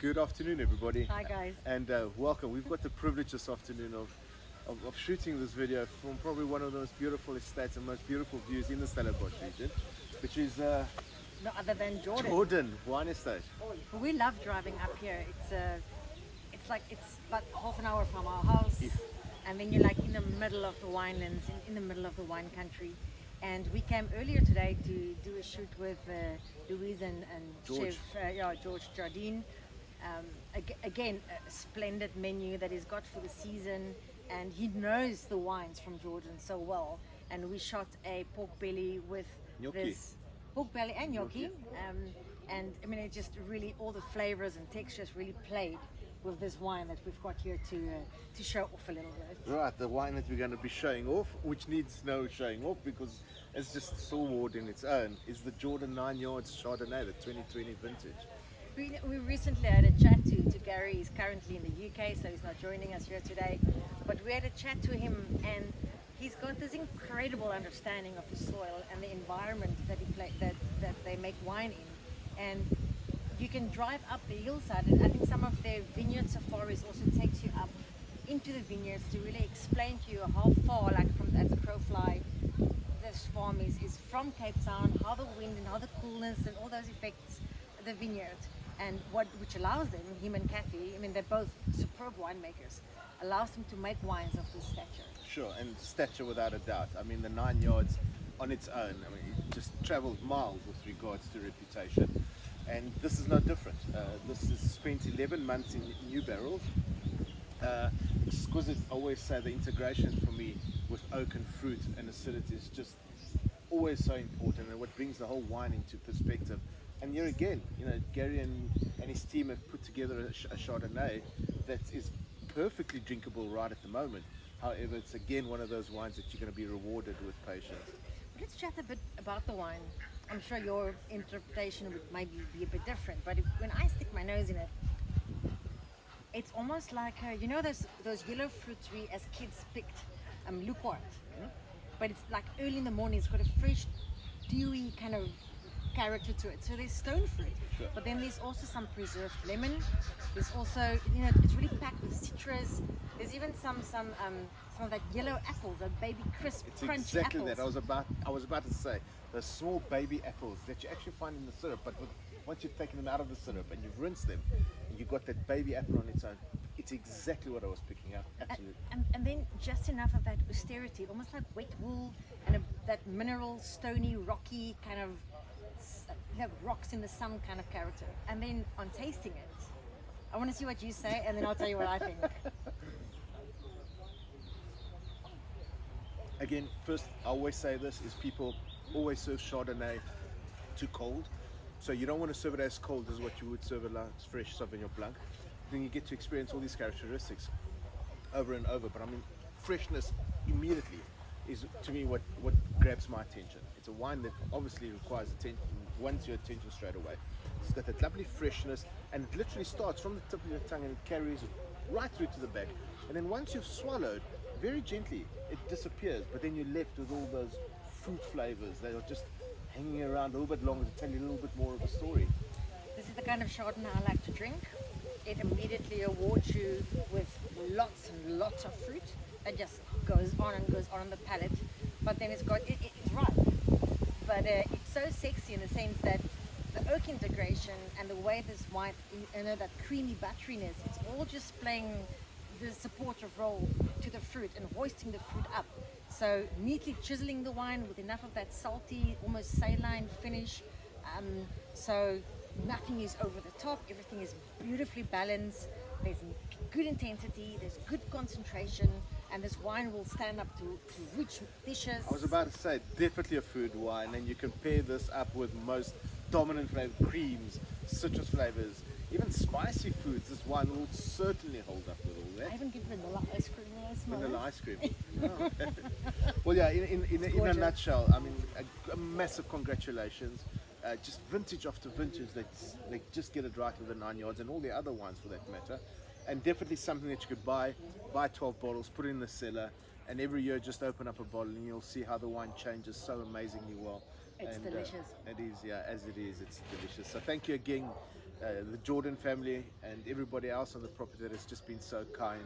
Good afternoon, everybody. Hi guys. And welcome. We've got the privilege this afternoon of shooting this video from probably one of the most beautiful estates and most beautiful views in the Stellar region, which is No other than Jordan. Jordan Wine Estate. We love driving up here. It's about half an hour from our house, and then you're like in the middle of the winelands, in the middle of the wine country. And we came earlier today to do a shoot with Louise and George. Chef George Jardine. Again, a splendid menu that he's got for the season, and he knows the wines from Jordan so well. And we shot a pork belly with Gnocchi. this pork belly and gnocchi, and I mean it just really all the flavors and textures really played with this wine that we've got here to show off a little bit. Right, the wine that we're going to be showing off, which needs no showing off because it's just stalwart in its own, is the Jordan 9 Yards Chardonnay, the 2020 vintage. We recently had a chat to Gary. He's currently in the UK, so he's not joining us here today. But we had a chat to him, and he's got this incredible understanding of the soil and the environment that they make wine in. And you can drive up the hillside, and I think some of their vineyard safaris also takes you up into the vineyards to really explain to you how far, like from as a crow fly, this farm is from Cape Town, how the wind and how the coolness and all those effects the vineyard, and which allows them, him and Kathy, I mean they're both superb winemakers, allows them to make wines of this stature. Sure, and stature without a doubt. I mean, the 9 Yards on its own, I mean, it just travels miles with regards to reputation. And this is no different. This is spent 11 months in new barrels. Exquisite, I always say the integration for me with oak and fruit and acidity is just always so important, and what brings the whole wine into perspective. And here again, you know, Gary and his team have put together a Chardonnay that is perfectly drinkable right at the moment. However, it's again one of those wines that you're going to be rewarded with patience. Let's chat a bit about the wine. I'm sure your interpretation would maybe be a bit different, but when I stick my nose in it, it's almost like you know those yellow fruits we as kids picked, lupart. But it's like early in the morning. It's got a fresh, dewy kind of character to it. So there's stone fruit, Sure. but then there's also some preserved lemon. There's also, you know, it's really packed with citrus. There's even some of that yellow apples, that baby crisp, It's crunchy exactly apples. that. I was about to say those small baby apples that you actually find in the syrup, but once you've taken them out of the syrup and you've rinsed them, and you've got that baby apple on its own. It's exactly what I was picking up. Absolutely. And then just enough of that austerity, almost like wet wool, and that mineral, stony, rocky kind of, rocks in the sun kind of character. And then on tasting it, I want to see what you say, and then I'll tell you what I think. Again, first, I always say this, is people always serve Chardonnay too cold. So you don't want to serve it as cold as what you would serve a fresh Sauvignon Blanc. Then you get to experience all these characteristics over and over. But I mean, freshness immediately is, to me, what grabs my attention. It's a wine that obviously requires attention, wants your attention straight away. It's got that lovely freshness, and it literally starts from the tip of your tongue and it carries right through to the back. And then once you've swallowed, very gently, it disappears. But then you're left with all those fruit flavors that are just hanging around a little bit longer to tell you a little bit more of a story. This is the kind of Chardonnay I like to drink. It immediately awards you with lots and lots of fruit. It just goes on and goes on the palate. But then it's ripe. But it's so sexy in the sense that the oak integration and the way this wine, you know, that creamy butteriness, it's all just playing the supportive role to the fruit and hoisting the fruit up. So neatly chiseling the wine with enough of that salty, almost saline finish. So nothing is over the top. Everything is beautifully balanced. There's good intensity. There's good concentration. And this wine will stand up to rich dishes. I was about to say, definitely a food wine, and you can pair this up with most dominant flavors, creams, citrus flavors, even spicy foods. This wine will certainly hold up with all that. I even give vanilla ice cream when I smell Vanilla it. ice cream. Oh. Well, yeah, in a nutshell, I mean, a massive congratulations. Just vintage after vintage, they just get it right with the 9 Yards and all the other wines for that matter. And definitely something that you could buy 12 bottles, put it in the cellar, and every year just open up a bottle and you'll see how the wine changes so amazingly well. It's and, delicious. It is, yeah, as it is, it's delicious. So thank you again the Jordan family and everybody else on the property that has just been so kind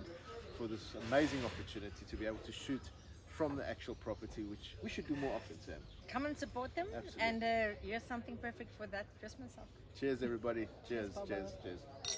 for this amazing opportunity to be able to shoot from the actual property, which we should do more often, Sam. Come and support them. Absolutely. And here's something perfect for that Christmas. Cheers, everybody. Cheers, Bye-bye. cheers, cheers.